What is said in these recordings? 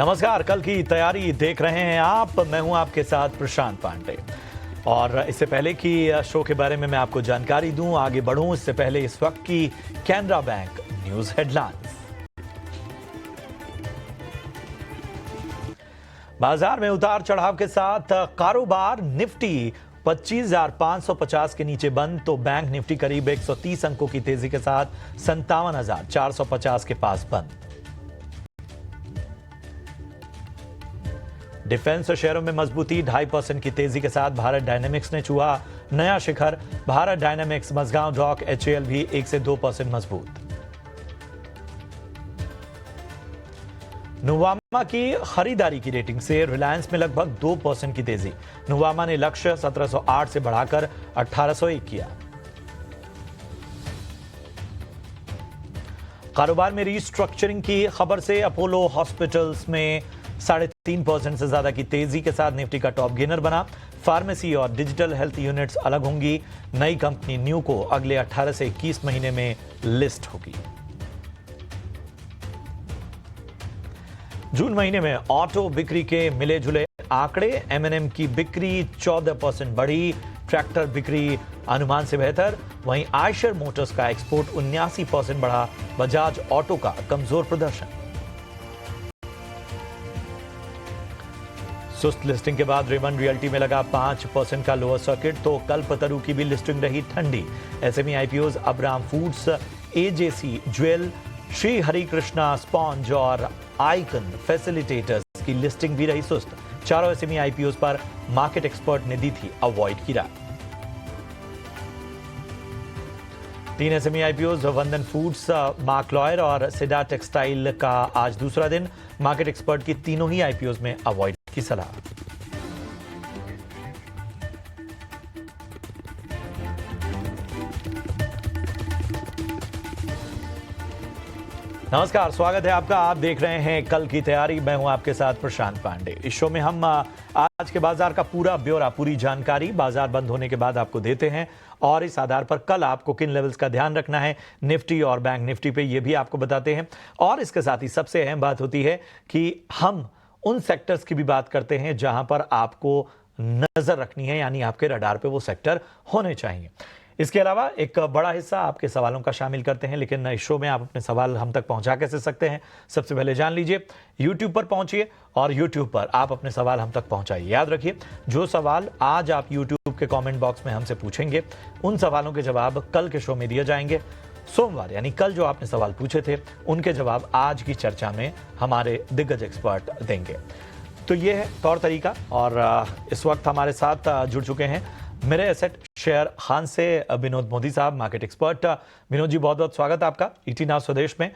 नमस्कार, कल की तैयारी देख रहे हैं आप। मैं हूं आपके साथ प्रशांत पांडे। और इससे पहले कि शो के बारे में मैं आपको जानकारी दूं, आगे बढ़ूं इससे पहले इस वक्त की कैनरा बैंक न्यूज हेडलाइंस। बाजार में उतार चढ़ाव के साथ कारोबार। निफ्टी 25,550 के नीचे बंद तो बैंक निफ्टी करीब 130 अंकों की तेजी के साथ 57,450 के पास बंद। डिफेंस शेयरों में मजबूती, 2.5% की तेजी के साथ भारत डायनेमिक्स ने छुआ नया शिखर। Bharat dynamics, Mazagon dock, HAL भी 1 से 2% मजबूत। नुवामा की खरीदारी की रेटिंग से रिलायंस में लगभग 2% की तेजी। नुवामा ने लक्ष्य 1708 से बढ़ाकर 1801 किया। कारोबार में रीस्ट्रक्चरिंग की खबर से अपोलो हॉस्पिटल्स में 3.5% से ज्यादा की तेजी के साथ निफ्टी का टॉप गेनर बना। फार्मेसी और डिजिटल हेल्थ यूनिट्स अलग होंगी। नई कंपनी न्यू को अगले 18 से 21 महीने में लिस्ट होगी। जून महीने में ऑटो बिक्री के मिले जुले आंकड़े। एमएनएम की बिक्री 14% बढ़ी। ट्रैक्टर बिक्री अनुमान से बेहतर। वहीं आयशर मोटर्स का एक्सपोर्ट 79% बढ़ा। बजाज ऑटो का कमजोर प्रदर्शन। सुस्त लिस्टिंग के बाद रेमंड रियल्टी में लगा 5% का लोअर सर्किट तो कल्पतरु की भी लिस्टिंग रही ठंडी। SME IPOs Abram foods, AJC jewel, Shri Harikrishna sponge और आइकन फैसिलिटेटर्स की लिस्टिंग भी रही सुस्त। चारों एसएमई आईपीओज पर मार्केट एक्सपर्ट ने दी थी अवॉइड की राय। 3 एसएमई आईपीओज वंदन फूड्स, मार्क लॉयर और सिडा टेक्सटाइल का आज दूसरा दिन। मार्केट एक्सपर्ट की तीनों ही आईपीओज में अवॉइड की सलाह। नमस्कार, स्वागत है आपका। आप देख रहे हैं कल की तैयारी। मैं हूं आपके साथ प्रशांत पांडे। इस शो में हम आज के बाजार का पूरा ब्यौरा, पूरी जानकारी बाजार बंद होने के बाद आपको देते हैं और इस आधार पर कल आपको किन लेवल्स का ध्यान रखना है निफ्टी और बैंक निफ्टी पे, ये भी आपको बताते हैं। और इसके साथ ही सबसे अहम बात होती है कि हम उन सेक्टर्स की भी बात करते हैं जहां पर आपको नजर रखनी है, यानी आपके रडार पे वो सेक्टर होने चाहिए। इसके अलावा एक बड़ा हिस्सा आपके सवालों का शामिल करते हैं, लेकिन इस शो में आप अपने सवाल हम तक पहुंचा कैसे सकते हैं, सबसे पहले जान लीजिए। YouTube पर पहुंचिए और YouTube पर आप अपने सवाल हम तक पहुंचाइए। याद रखिए, जो सवाल आज आप YouTube के कमेंट बॉक्स में हमसे पूछेंगे, उन सवालों के जवाब कल के शो में दिए जाएंगे। सोमवार यानी कल जो आपने सवाल पूछे थे, उनके जवाब आज की चर्चा में हमारे दिग्गज एक्सपर्ट देंगे। तो ये है तौर तरीका। और इस वक्त हमारे साथ जुड़ चुके हैं मेरे एसेट शेयर खान से विनोद मोदी साहब, मार्केट एक्सपर्ट। विनोद जी, बहुत बहुत स्वागत है आपका ईटी नाउ स्वदेश में।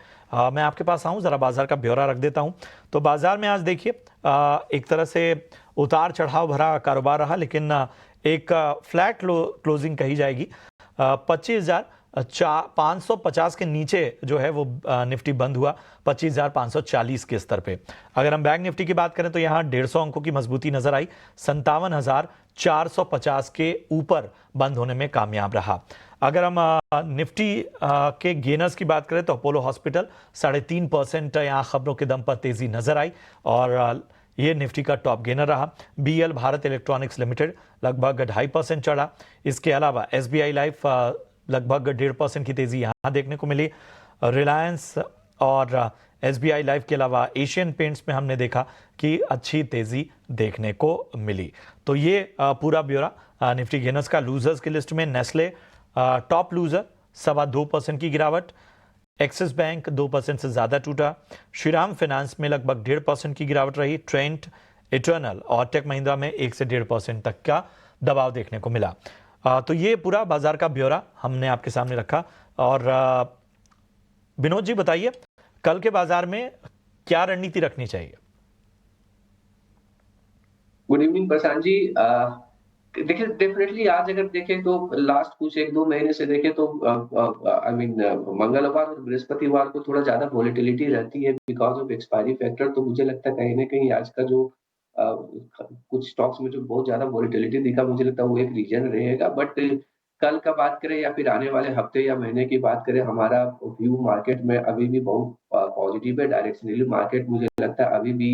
मैं आपके पास आऊं, जरा बाजार का ब्यौरा रख देता हूं। तो बाजार में आज देखिए, एक तरह से उतार चढ़ाव भरा कारोबार रहा, लेकिन एक फ्लैट क्लोजिंग कही जाएगी। 25,550 के नीचे जो है वो निफ्टी बंद हुआ 25,540 के स्तर पे। अगर हम बैंक निफ्टी की बात करें तो यहाँ 150 अंकों की मजबूती नजर आई। 57,450 के ऊपर बंद होने में कामयाब रहा। अगर हम निफ्टी के गेनर्स की बात करें तो अपोलो हॉस्पिटल 3.5% यहाँ खबरों के दम पर तेजी नजर आई और ये निफ्टी का टॉप गेनर रहा। बीएल भारत इलेक्ट्रॉनिक्स लिमिटेड लगभग 2.5% चढ़ा। इसके अलावा एसबीआई लाइफ लगभग 1.5% की तेजी यहां देखने को मिली। रिलायंस और एसबीआई लाइफ के अलावा एशियन पेंट्स में हमने देखा कि अच्छी तेजी देखने को मिली। तो ये पूरा ब्यौरा निफ्टी गेनर्स का। लूजर्स की लिस्ट में नेस्ले टॉप लूजर, 2.25% की गिरावट। एक्सिस बैंक 2% से ज्यादा टूटा। श्रीराम फाइनेंस में लगभग 1.5% की गिरावट रही। ट्रेंट, इटर्नल और टेक महिंद्रा में 1 से 1.5% तक का दबाव देखने को मिला। तो ये पूरा बाजार का ब्यौरा हमने आपके सामने रखा। और विनोद जी बताइए, कल के बाजार में क्या रणनीति रखनी चाहिए? Good evening Prashant ji. देखिए, डेफिनेटली आज अगर देखें तो लास्ट कुछ 1-2 महीने से देखें तो मंगलवार और बृहस्पतिवार को थोड़ा ज्यादा वॉलेटिलिटी रहती है बिकॉज ऑफ एक्सपायरी फैक्टर। तो मुझे लगता है कहीं ना कहीं आज का जो कुछ स्टॉक्स में जो बहुत ज्यादा वॉलेटिलिटी दिखा, मुझे लगता है वो एक रीजन रहेगा। बट कल का बात करें या फिर आने वाले हफ्ते या महीने की बात करें, हमारा व्यू मार्केट में अभी भी बहुत पॉजिटिव है। डायरेक्शनली मार्केट मुझे लगता है अभी भी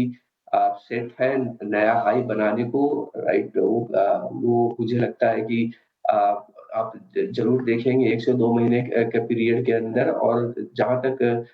सेट है नया हाई बनाने को, राइट? वो मुझे लगता है कि अ, आप ज़रूर देखेंगे 1 से 2 महीने के पीरियड के अंदर। और जहाँ तक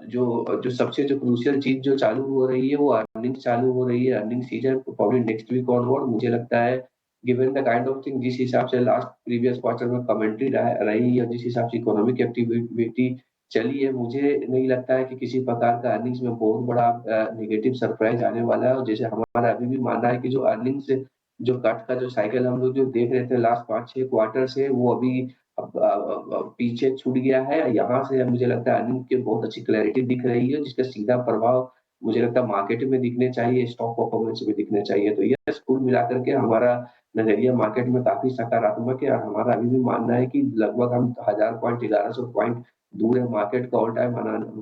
जो जो सबसे जो क्रूशियल चीज़ जो चालू हो रही है, वो अर्निंग्स चालू हो रही है। Earning season probably next week onward मुझे लगता है, given the kind of thing जिस हिसाब से लास्ट प्रीवियस क्वार्टर में कमेंट्री रही है, जिस हिसाब से इकोनॉमिक एक्टिविटी चली है, मुझे नहीं लगता है कि किसी प्रकार का अर्निंग्स में बहुत बड़ा नेगेटिव सरप्राइज़ आने वाला है। और जैसे हमारा अभी भी मानना है कि जो अर्निंग्स जो कट का जो साइकिल हम लोग जो देख रहे थे लास्ट 5-6 क्वार्टर से, वो अभी पीछे छूट गया है। यहाँ से मुझे लगता है अर्निंग की बहुत अच्छी क्लैरिटी दिख रही है, जिसका सीधा प्रभाव मुझे लगता है मार्केट में दिखने चाहिए, स्टॉक परफॉर्मेंस में दिखने चाहिए। तो यस, कुल मिलाकर के हमारा नज़रिया मार्केट में काफ़ी सकारात्मक है। और हमारा अभी भी मानना है कि लगभग हम 1000 पॉइंट, 1100 पॉइंट दूर है मार्केट का ऑल टाइम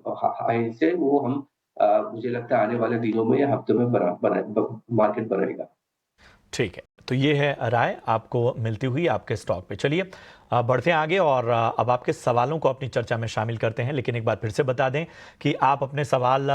हाई से। वो हम मुझे लगता है आने वाले दिनों में या हफ्तों में मार्केट बनाएगा। ठीक है, तो ये है राय आपको मिलती हुई आपके स्टॉक पे। चलिए बढ़ते हैं आगे और अब आपके सवालों को अपनी चर्चा में शामिल करते हैं। लेकिन एक बार फिर से बता दें कि आप अपने सवाल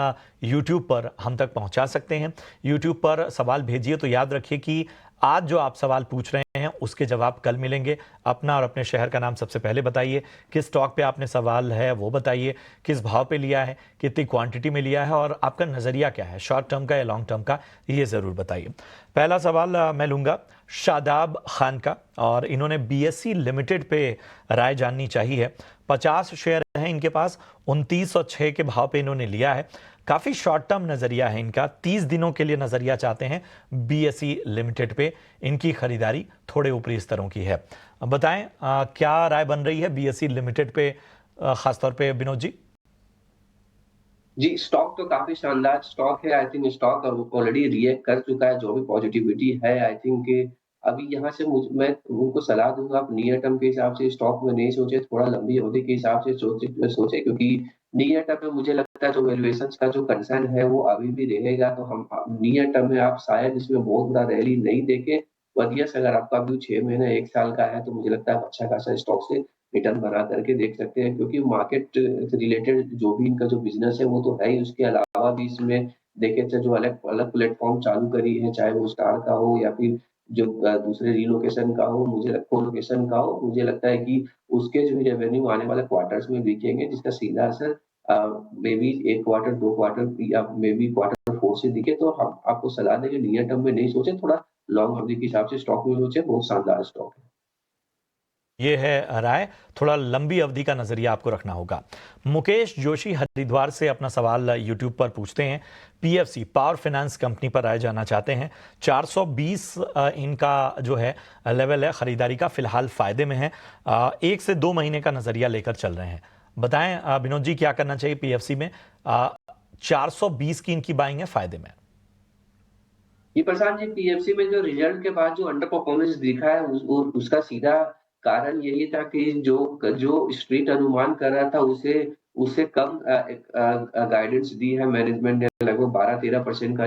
यूट्यूब पर हम तक पहुंचा सकते हैं। यूट्यूब पर सवाल भेजिए तो याद रखिए कि आज जो आप सवाल पूछ रहे हैं उसके जवाब कल मिलेंगे। अपना और अपने शहर का नाम सबसे पहले बताइए, किस स्टॉक पे आपने सवाल है वो बताइए, किस भाव पे लिया है, कितनी क्वांटिटी में लिया है और आपका नज़रिया क्या है, शॉर्ट टर्म का या लॉन्ग टर्म का, ये ज़रूर बताइए। पहला सवाल मैं लूँगा शादाब खान का, और इन्होंने बीएसई लिमिटेड पे राय जाननी चाहिए। 50 शेयर हैं इनके पास, 2906 के भाव पे इन्होंने लिया है। काफ़ी शॉर्ट टर्म नज़रिया है इनका, 30 दिनों के लिए नज़रिया चाहते हैं बीएसई लिमिटेड पे। इनकी खरीदारी थोड़े ऊपरी स्तरों की है। अब बताएं क्या राय बन रही है बीएसई लिमिटेड पे, खासतौर पे विनोद जी? जी, स्टॉक तो काफ़ी शानदार स्टॉक है। I think stock already react कर चुका है, जो भी पॉजिटिविटी है। आई थिंक अभी यहाँ से मैं उनको सलाह दूँगा, आप नियर टर्म के हिसाब से स्टॉक में नहीं सोचें, थोड़ा लंबी अवधि के हिसाब से सोचें। क्योंकि नियर टर्म में मुझे लगता है जो वैल्यूएशंस का जो कंसर्न है, वो अभी भी रहेगा। तो हम नियर टर्म में आप शायद इसमें बहुत बड़ा रैली नहीं देखें। पर यस, अगर आपका व्यू 6 महीने, 1 साल का है, तो मुझे लगता है आप अच्छा खासा स्टॉक से रिटर्न बना करके देख सकते हैं। क्योंकि मार्केट रिलेटेड जो भी इनका जो बिज़नेस है, वो तो है ही। उसके अलावा भी इसमें देखें तो जो अलग-अलग प्लेटफ़ॉर्म चालू करी है, चाहे वो स्टार का हो या फिर जो दूसरे रिलोकेशन का हो, कोलोकेशन का हो, मुझे लगता है कि उसके जो रेवेन्यू आने वाले क्वार्टर्स में दिखेंगे, जिसका सीधा असर मेबी 1 क्वार्टर, 2 क्वार्टर या मेबी क्वार्टर 4 से दिखे। तो हम आपको सलाह देंगे नियर टर्म में नहीं सोचें, थोड़ा लॉन्ग अवधि के हिसाब से स्टॉक में सोचें। बहुत शानदार स्टॉक है। ये है राय, थोड़ा लंबी अवधि का नजरिया आपको रखना होगा। मुकेश जोशी हरिद्वार से अपना सवाल यूट्यूब पर पूछते हैं। पीएफसी पावर फाइनेंस कंपनी पर राय जानना चाहते हैं। 420 इनका जो है लेवल है खरीदारी का, फिलहाल फायदे में है। 1 से 2 महीने का नजरिया लेकर चल रहे हैं। बताएं विनोद जी, क्या करना चाहिए पीएफसी में? 420 की इनकी बाइंग है, फायदे में। ये प्रशांत जी, पीएफसी में जो रिजल्ट के बाद जो अंडर परफॉर्मेंस दिखा है, उसका सीधा कारण यही था कि जो जो स्ट्रीट अनुमान कर रहा था, उसे उससे कम गाइडेंस दी है मैनेजमेंट ने। लगभग 12-13% का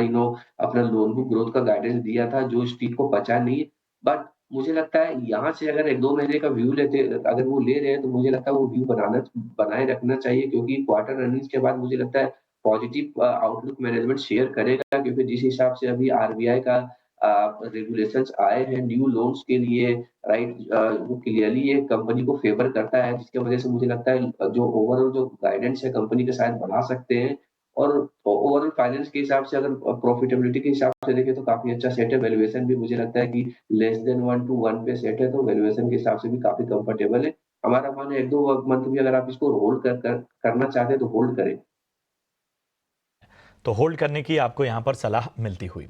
अपना लोन बुक ग्रोथ का गाइडेंस दिया था, जो स्ट्रीट को पचा नहीं। बट मुझे लगता है यहाँ से अगर 1-2 महीने का व्यू अगर वो ले रहे हैं, तो मुझे लगता है वो व्यू बनाए रखना चाहिए। क्योंकि क्वार्टर अर्निंग्स के बाद मुझे लगता है पॉजिटिव आउटलुक मैनेजमेंट शेयर करेगा। क्योंकि जिस हिसाब से अभी आरबीआई का रेगुलेशंस आए हैं न्यू लोन्स के लिए, राइट? वो क्लियरली ये कंपनी को फेवर करता है, जिसकी वजह से मुझे लगता है जो ओवरऑल जो गाइडेंस है कंपनी के शायद बढ़ा सकते हैं। और ओवरऑल फाइनेंस के हिसाब से, अगर प्रॉफिटेबिलिटी के हिसाब से देखें, तो काफी अच्छा सेट है। वैल्यूएशन भी मुझे लगता है कि लेस देन 1 to 1 पे सेट है, तो वैल्यूएशन के हिसाब से भी काफी कंफर्टेबल है। हमारा मानना है 1-2 मंथ भी अगर आप इसको होल्ड करना चाहते हैं, तो होल्ड करें। तो होल्ड करने की आपको यहां पर सलाह मिलती हुई।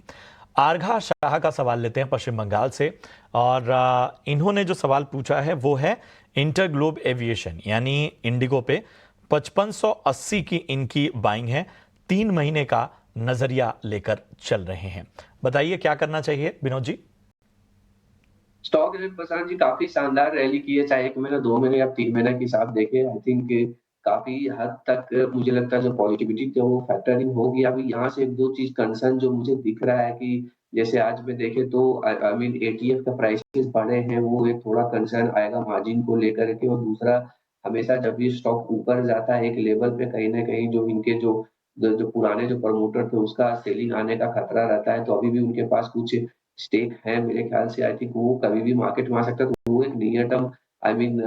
आरघा शाह का सवाल लेते हैं पश्चिम बंगाल से, और इन्होंने जो सवाल पूछा है वो है इंटरग्लोब एविएशन यानी इंडिगो पे 5580 की इनकी बाइंग है। 3 महीने का नजरिया लेकर चल रहे हैं। बताइए क्या करना चाहिए विनोद जी? स्टॉक रेट प्रशांत जी काफ़ी शानदार रैली की है, चाहे 1 महीना, 2 महीने या 3 महीने के हिसाब देखें। आई थिंक काफ़ी हद तक मुझे लगता है जो पॉजिटिविटी थी वो फैक्टरिंग होगी। अभी यहाँ से 1-2 चीज़ कंसर्न जो मुझे दिख रहा है कि जैसे आज में देखें तो आई मीन एटीएफ का प्राइसेज़ बढ़े हैं, वो एक थोड़ा कंसर्न आएगा मार्जिन को लेकर के। और दूसरा, हमेशा जब भी स्टॉक ऊपर जाता है एक लेवल पे, कहीं न कहीं जो इनके जो पुराने जो प्रमोटर थे उसका सेलिंग आने का खतरा रहता है। तो अभी भी उनके पास कुछ स्टेक है मेरे ख्याल से, आई थिंक वो कभी भी मार्केट में आ सकता है। तो वो एक near term I mean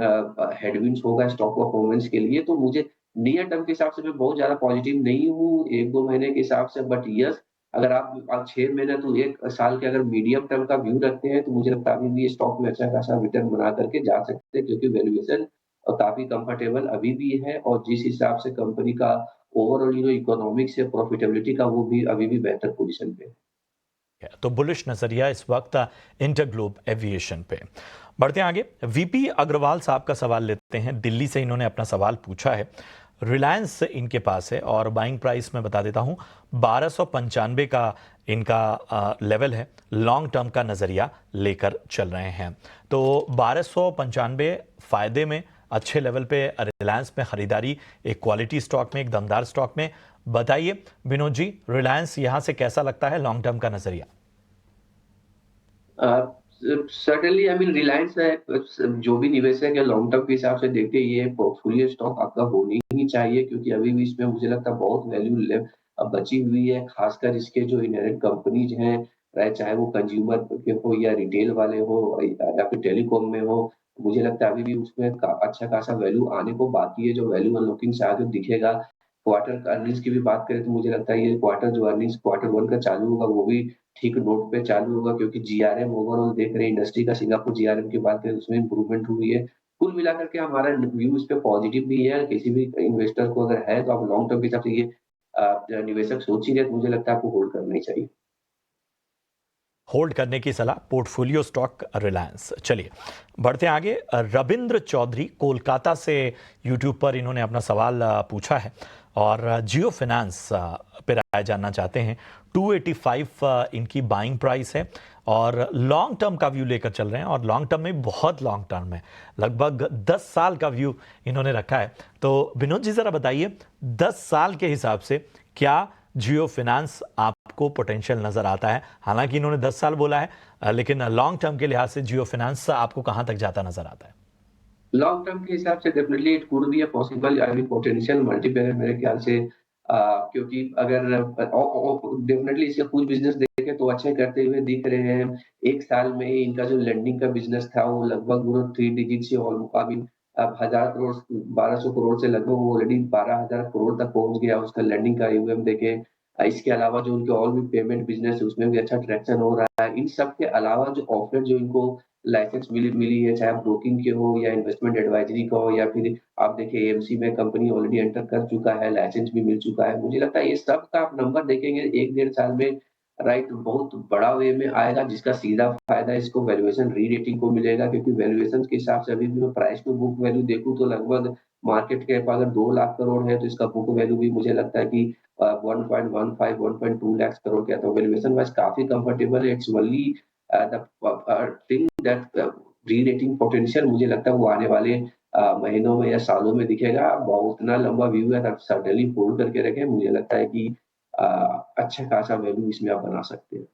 headwinds होगा स्टॉक परफॉर्मेंस के लिए। तो मुझे नियर टर्म के हिसाब से मैं बहुत ज़्यादा पॉजिटिव नहीं हूँ 1-2 महीने के हिसाब से, बट यस, अगर आप 6 महीने तो 1 साल के अगर मीडियम टर्म का व्यू रखते हैं, तो मुझे लगता है अभी भी स्टॉक में अच्छा खासा रिटर्न बना करके जा सकते हैं, क्योंकि वैल्यूएशन काफ़ी कंफर्टेबल अभी भी है। और जिस हिसाब से कंपनी का ओवरऑल इकोनॉमिक्स है, प्रॉफिटेबिलिटी का, वो भी अभी भी बेहतर पोज़ीशन पे है। तो बुलिश नजरिया इस वक्त इंटरग्लोब एविएशन पे। बढ़ते हैं आगे, वीपी अग्रवाल साहब का सवाल लेते हैं। दिल्ली से इन्होंने अपना सवाल पूछा है। रिलायंस इनके पास है और बाइंग प्राइस मैं बता देता हूं 1295 का इनका लेवल है। लॉन्ग टर्म का नजरिया लेकर चल रहे हैं, तो 1295 फायदे में, अच्छे लेवल पे रिलायंस में खरीदारी, एक क्वालिटी स्टॉक में, एक दमदार स्टॉक में। बताइए विनोद जी, रिलायंस यहां से कैसा लगता है लॉन्ग टर्म का नजरिया? सर्टेनली आई मीन रिलायंस है, जो भी निवेशक है लॉन्ग टर्म के हिसाब से देखे ये पोर्टफोलियो स्टॉक आपका होनी ही चाहिए, क्योंकि अभी भी इसमें मुझे लगता है बहुत वैल्यू अब बची हुई है, खासकर इसके जो इनहेरेंट कंपनीज हैं, चाहे वो कंज्यूमर के हो या रिटेल वाले हो या फिर टेलीकॉम में हो। मुझे लगता है अभी भी उसमें अच्छा खासा वैल्यू आने को बाकी है, जो वैल्यू अनलॉकिंग शायद दिखेगा। क्वार्टर अर्निंग्स की भी बात करें तो मुझे लगता है ये क्वार्टर जो अर्निंग्स क्वार्टर वन का चालू होगा वो भी ठीक नोट पे चालू होगा, क्योंकि जीआरएम ओवरऑल देख रहे हैं इंडस्ट्री का, सिंगापुर जीआरएम की बात करें तो उसमें इम्प्रूवमेंट हुई है। कुल मिलाकर के हमारा व्यू इस पे पॉजिटिव भी है। किसी भी इन्वेस्टर को अगर है तो आप लॉन्ग टर्म के हिसाब से ये निवेशक सोच ही रहे तो मुझे लगता है आपको होल्ड करना ही चाहिए। होल्ड करने की सलाह, पोर्टफोलियो स्टॉक रिलायंस। चलिए बढ़ते हैं आगे। रविंद्र चौधरी कोलकाता से यूट्यूब पर इन्होंने अपना सवाल पूछा है और जियो फाइनेंस पे राय जानना चाहते हैं। 285 इनकी बाइंग प्राइस है और लॉन्ग टर्म का व्यू लेकर चल रहे हैं, और लॉन्ग टर्म में बहुत लॉन्ग टर्म है, लगभग 10 साल का व्यू इन्होंने रखा है। तो विनोद जी जरा बताइए 10 साल के हिसाब से क्या जियो फाइनेंस आपको पोटेंशियल नजर आता है? हालांकि इन्होंने 10 साल बोला है, लेकिन लॉन्ग टर्म के लिहाज से जियो फाइनेंस आपको कहां तक जाता नजर आता है? लॉन्ग टर्म के हिसाब से definitely it could be a possible I mean potential multiplier मेरे ख्याल से, क्योंकि अगर डेफिनेटली इसके कुछ बिजनेस देखें तो अच्छे करते हुए दिख रहे हैं। 1 साल में ही इनका जो लेंडिंग का बिजनेस था वो लगभग वो 3 डिजिट से आई मीन अब 1000 करोड़ 1200 करोड़ से लगभग वो ऑलरेडी 12,000 करोड़ तक पहुंच गया उसका लेंडिंग का ईयूएम देखें। इसके अलावा जो उनके और भी पेमेंट बिजनेस है उसमें भी अच्छा ट्रैक्शन हो रहा है। इन सब के अलावा जो ऑफर जो इनको लाइसेंस मिली मिली है, चाहे ब्रोकिंग के हो या इन्वेस्टमेंट एडवाइजरी का हो, या फिर आप देखिए एएमसी में कंपनी ऑलरेडी एंटर कर चुका है, लाइसेंस भी मिल चुका है। मुझे लगता है ये सब का आप नंबर देखेंगे 1 डेढ़ साल में, राइट, बहुत बड़ा वे में आएगा, जिसका सीधा फायदा इसको वैल्यूएशन री-रेटिंग को मिलेगा, क्योंकि वैल्यूएशन के हिसाब से अभी भी मैं प्राइस टू बुक वैल्यू देखूँ तो लगभग मार्केट कैप अगर 2 लाख करोड़ है तो इसका बुक वैल्यू भी मुझे लगता है कि 1.15 1.2 लाख करोड़ का है। तो वैल्यूएशन वाइज़ काफ़ी कंफर्टेबल है। It's only the thing that re-rating potential मुझे लगता है वो आने वाले महीनों में या सालों में दिखेगा। बहुत उतना लंबा व्यू है, तब सर्टेनली होल्ड करके रखें। मुझे लगता है कि अ, अच्छा खासा वैल्यू इसमें आप बना सकते हैं।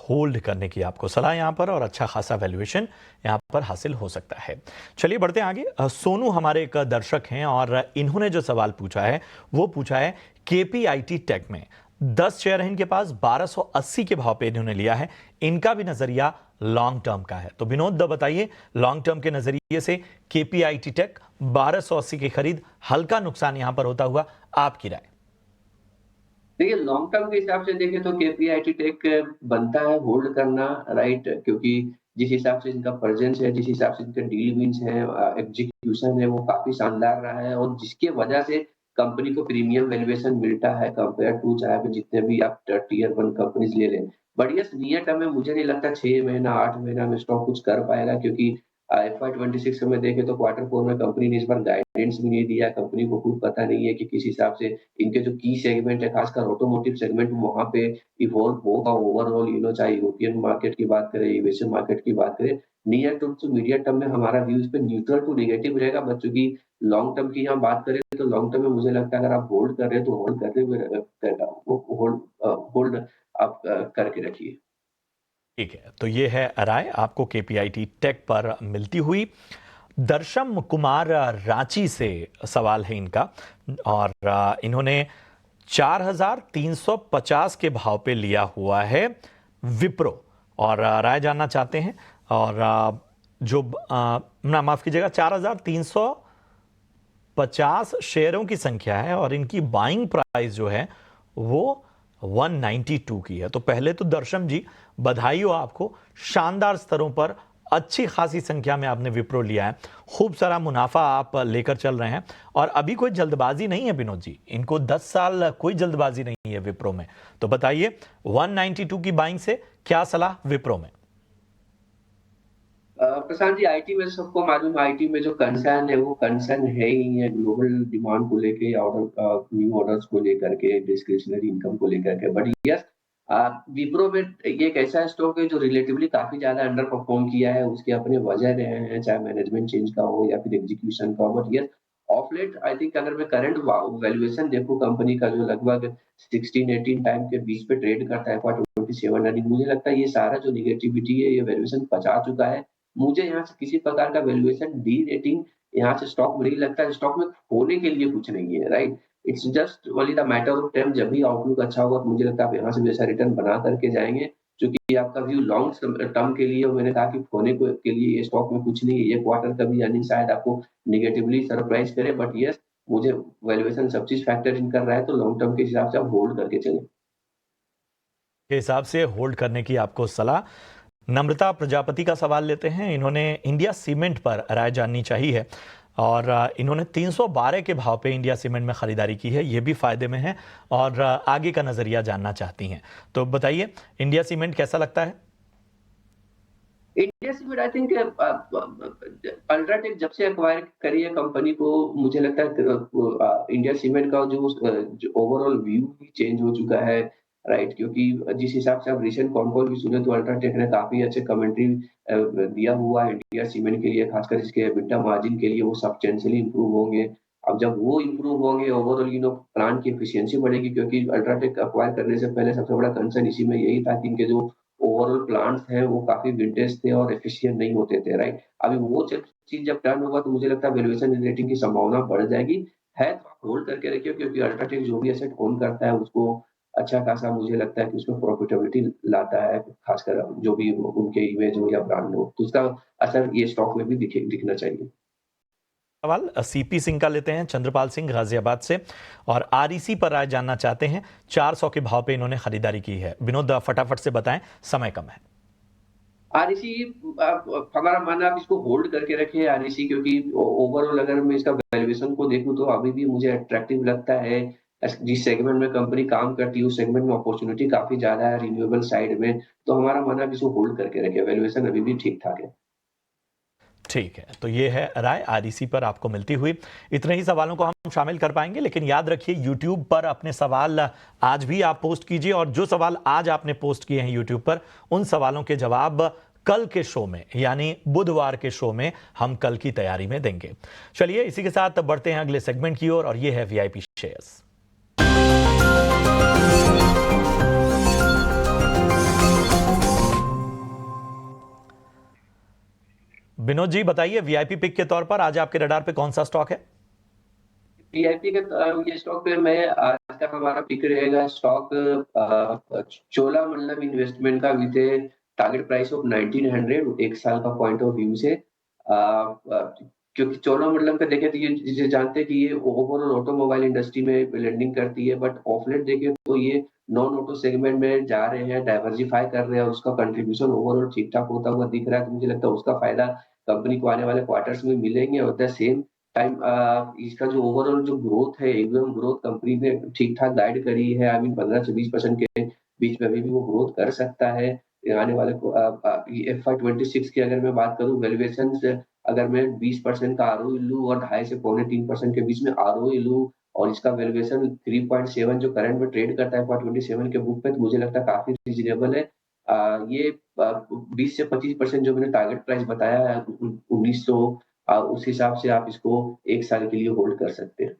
होल्ड करने की आपको सलाह यहां पर, और अच्छा खासा वैल्यूएशन यहां पर हासिल हो सकता है। चलिए बढ़ते हैं आगे। सोनू हमारे एक दर्शक हैं और इन्होंने जो सवाल पूछा है वो पूछा है केपीआईटी टेक में 10 शेयर है इनके पास, 1280 के भाव पे इन्होंने लिया है। इनका भी नजरिया लॉन्ग टर्म का है, तो विनोद बताइए लॉन्ग टर्म के नजरिए से केपीआईटी टेक 1280 की खरीद, हल्का नुकसान यहां पर होता हुआ, आपकी राय? देखिए, लॉन्ग टर्म के हिसाब से देखें तो केपीआईटी टेक बनता है होल्ड करना, राइट, क्योंकि जिस हिसाब से इनका प्रेजेंस है, जिस हिसाब से इनके डील विन्स हैं, एग्जीक्यूशन है, वो काफ़ी शानदार रहा है, और जिसके वजह से कंपनी को प्रीमियम वैल्यूएशन मिलता है कंपेयर टू चाहे फिर जितने भी आप टियर 1 कंपनीज़ ले लें। बट यस, नियर टर्म में मुझे नहीं लगता 6 महीना, 8 महीना में स्टॉक कुछ कर पाएगा, क्योंकि एफवाई 26 में देखें तो क्वार्टर 4 में कंपनी ने इस बार गाइडेंस भी नहीं दिया। कंपनी को खुद पता नहीं है कि किस हिसाब से इनके जो की सेगमेंट है, खासकर ऑटोमोटिव सेगमेंट, वहाँ पे इवॉल्व होगा ओवरऑल, चाहे यूरोपियन मार्केट की बात करें, यूएसए मार्केट की बात करें। Near term to medium term में हमारा व्यू इस पे न्यूट्रल टू नेगेटिव रहेगा, बट चूँकि लॉन्ग टर्म की हम बात करें लॉन्ग टर्म में मुझे लगता है अगर आप होल्ड कर रहे हैं तो होल्ड करते हुए होल्ड आप करके रखिए। ठीक है, तो ये है राय आपको केपीआईटी टेक पर मिलती हुई। दर्शम कुमार रांची से सवाल है इनका, और इन्होंने 4,350 के भाव पे लिया हुआ है विप्रो, और राय जानना चाहते हैं। और जो ना माफ कीजिएगा, 4,350 शेयरों की संख्या है और इनकी बाइंग प्राइस जो है वो 192 की है। तो पहले तो दर्शम जी, बधाई हो आपको, शानदार स्तरों पर अच्छी खासी संख्या में आपने विप्रो लिया है, खूब सारा मुनाफा आप लेकर चल रहे हैं। और अभी कोई जल्दबाजी नहीं है विनोद जी, इनको 10 साल कोई जल्दबाजी नहीं है विप्रो में। तो बताइए 192 की बाइंग से क्या सलाह विप्रो में? प्रशांत जी, आईटी में सबको मालूम है, आईटी में जो कंसर्न है वो कंसर्न है ही है, ग्लोबल डिमांड को लेके या ऑर्डर न्यू ऑर्डर्स को लेकर के, डिस्क्रिशनरी इनकम को लेकर के। बट यस, विप्रो में ये एक ऐसा स्टॉक है जो रिलेटिवली काफी ज्यादा अंडर परफॉर्म किया है, उसके अपने वजह रहे हैं, चाहे मैनेजमेंट चेंज का हो या फिर एग्जीक्यूशन का हो। But yes, of late I think अगर मैं करंट वैल्यूएशन देखूं कंपनी का, जो लगभग 16-18 टाइम के बीच पे ट्रेड करता है फॉर 27 अर्निंग, मुझे लगता है ये सारा जो निगेटिविटी है ये वैल्यूएशन पचा चुका है। मुझे यहाँ से किसी प्रकार का वैल्यूएशन डी रेटिंग यहाँ से स्टॉक में नहीं लगता है। स्टॉक में खोने के लिए कुछ नहीं है, right? It's just only the matter of time, जब भी आउटलुक अच्छा होगा तो मुझे लगता है आप यहाँ से जैसा रिटर्न बना करके जाएंगे, क्योंकि आपका व्यू लॉन्ग टर्म के लिए, और मैंने कहा कि खोने को के लिए ये स्टॉक में कुछ नहीं है। ये क्वार्टर का भी अर्निंग शायद आपको निगेटिवली सरप्राइज करे, बट यस, मुझे वैल्यूएशन सब चीज फैक्टर इन कर रहा है, तो लॉन्ग टर्म के हिसाब से आप होल्ड करके चले। के हिसाब से होल्ड करने की आपको सलाह। नम्रता प्रजापति का सवाल लेते हैं। इन्होंने इंडिया सीमेंट पर राय जाननी चाहिए, और इन्होंने 312 के भाव पे इंडिया सीमेंट में खरीदारी की है, ये भी फायदे में है, और आगे का नजरिया जानना चाहती हैं। तो बताइए इंडिया सीमेंट कैसा लगता है? India cement I think UltraTech जब से एक्वायर करी है कंपनी को, मुझे लगता है इंडिया सीमेंट का जो ओवरऑल व्यू ही चेंज हो चुका है, राइट? क्योंकि जिस हिसाब से आप रिसेंट कॉन कॉल भी सुने, तो अल्ट्राटेक ने काफी अच्छे कमेंट्री दिया हुआ है इंडिया सीमेंट के लिए, खासकर इसके एबिटा मार्जिन के लिए वो सब्सटेंशियली इंप्रूव होंगे। अब जब वो इंप्रूव होंगे, ओवरऑल प्लांट की एफिशिएंसी बढ़ेगी, क्योंकि अल्ट्राटेक एक्वायर करने से पहले सबसे बड़ा कंसर्न इसी में यही था कि इनके जो ओवरऑल प्लांट्स हैं वो काफ़ी विंटेज थे और एफिशिएंट नहीं होते थे, राइट? अभी वो चीज़ जब टर्न होगा तो मुझे लगता है वैल्यूएशन रेटिंग की संभावना बढ़ जाएगी। है तो आप होल्ड करके रखिए, क्योंकि अल्ट्राटेक जो भी एसेट ओन करता है उसको अच्छा खासा मुझे लगता है कि उसमें प्रॉफिटेबिलिटी लाता है, खासकर जो भी उनके इमेज हो या ब्रांड हो, तो उसका असर ये स्टॉक में भी दिखना चाहिए। सवाल सीपी सिंह का लेते हैं, चंद्रपाल सिंह गाजियाबाद से, और आरईसी पर राय जानना चाहते हैं। 400 के भाव पे इन्होंने खरीदारी की है। विनोद फटाफट से बताएं, समय कम है। आरईसी, हमारा मानना आप इसको होल्ड करके रखिए आरईसी, क्योंकि ओवरऑल अगर मैं इसका वैल्यूएशन को देखूं तो अभी भी मुझे अट्रैक्टिव लगता है। जिस सेगमेंट में कंपनी काम करती है उस सेगमेंट में अपॉर्चुनिटी काफी ज्यादा है रिन्यूएबल साइड में, तो हमारा मानना आप इसको होल्ड करके रखिए, वैल्यूएशन अभी भी ठीक ठाक है। ठीक है, तो ये है राय आरईसी पर आपको मिलती हुई। इतने ही सवालों को हम शामिल कर पाएंगे, लेकिन याद रखिए यूट्यूब पर अपने सवाल आज भी आप पोस्ट कीजिए, और जो सवाल आज आपने पोस्ट किए हैं यूट्यूब पर, उन सवालों के जवाब कल के शो में, यानी बुधवार के शो में हम कल की तैयारी में देंगे। चलिए इसी के साथ बढ़ते हैं अगले सेगमेंट की ओर, और ये है वीआईपी शेयर्स। विनोद जी बताइए, वीआईपी पिक के तौर पर आज आपके रडार पे कौन सा स्टॉक है? वीआईपी के ये स्टॉक पे मैं आज तक हमारा पिक रहेगा स्टॉक चोलामंडलम इन्वेस्टमेंट का विद टारगेट प्राइस ऑफ 1900, एक साल का पॉइंट ऑफ व्यू से। क्योंकि चोलामंडलम का देखें तो ये जिसे जानते हैं कि ये ओवरऑल ऑटोमोबाइल इंडस्ट्री में लेंडिंग करती है, बट ऑफ लेट देखें तो ये नॉन ऑटो सेगमेंट में जा रहे हैं, डाइवर्सिफाई कर रहे हैं, और उसका कंट्रीब्यूशन ओवरऑल ठीक ठाक होता हुआ दिख रहा है, तो मुझे लगता है उसका फायदा कंपनी को आने वाले क्वार्टर्स में मिलेंगे। और द सेम टाइम इसका जो ओवरऑल जो ग्रोथ है, एयूएम ग्रोथ कंपनी ने ठीक-ठाक गाइड करी है। आई मीन 15 से 20% के बीच में अभी भी वो ग्रोथ कर सकता है। आने वाले एफवाई 26 की अगर मैं बात करूँ, वैल्यूएशंस अगर मैं 20% का आरओई लूँ और 2.5 से पौने 3% के बीच में आरओई लूँ, और इसका वैल्यूएशन 3.7 जो करंट में ट्रेड करता है फॉर 27 के बुक पे, तो मुझे लगता है काफ़ी रीज़नेबल है। ये 20 से 25% जो मैंने टारगेट प्राइस बताया है, 1900, उस हिसाब से आप इसको 1 साल के लिए होल्ड कर सकते हैं।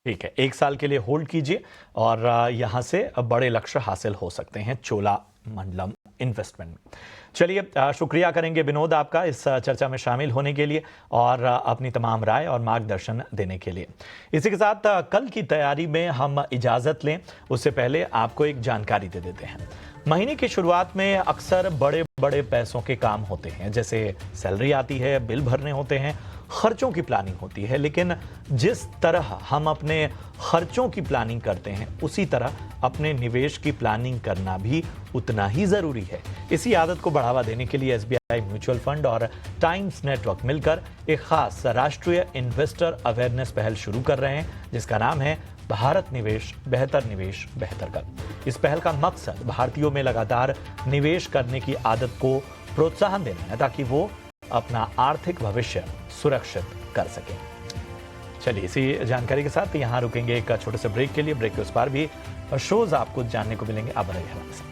ठीक है, 1 साल के लिए होल्ड कीजिए और यहाँ से बड़े लक्ष्य हासिल हो सकते हैं चोलामंडलम इन्वेस्टमेंट। चलिए, शुक्रिया करेंगे विनोद आपका इस चर्चा में शामिल होने के लिए और अपनी तमाम राय और मार्गदर्शन देने के लिए। इसी के साथ कल की तैयारी में हम इजाज़त लें उससे पहले आपको एक जानकारी दे देते हैं। महीने की शुरुआत में अक्सर बड़े बड़े पैसों के काम होते हैं, जैसे सैलरी आती है, बिल भरने होते हैं, खर्चों की प्लानिंग होती है। लेकिन जिस तरह हम अपने खर्चों की प्लानिंग करते हैं उसी तरह अपने निवेश की प्लानिंग करना भी उतना ही जरूरी है। इसी आदत को बढ़ावा देने के लिए एसबीआई म्यूचुअल फंड और टाइम्स नेटवर्क मिलकर एक खास राष्ट्रीय इन्वेस्टर अवेयरनेस पहल शुरू कर रहे हैं, जिसका नाम है भारत निवेश बेहतर कल। इस पहल का मकसद भारतीयों में लगातार निवेश करने की आदत को प्रोत्साहन देना है, ताकि वो अपना आर्थिक भविष्य सुरक्षित कर सकें। चलिए, इसी जानकारी के साथ यहाँ रुकेंगे एक छोटे से ब्रेक के लिए। ब्रेक के उस पार भी शोज आपको जानने को मिलेंगे। आप बने रहिए हमारे साथ।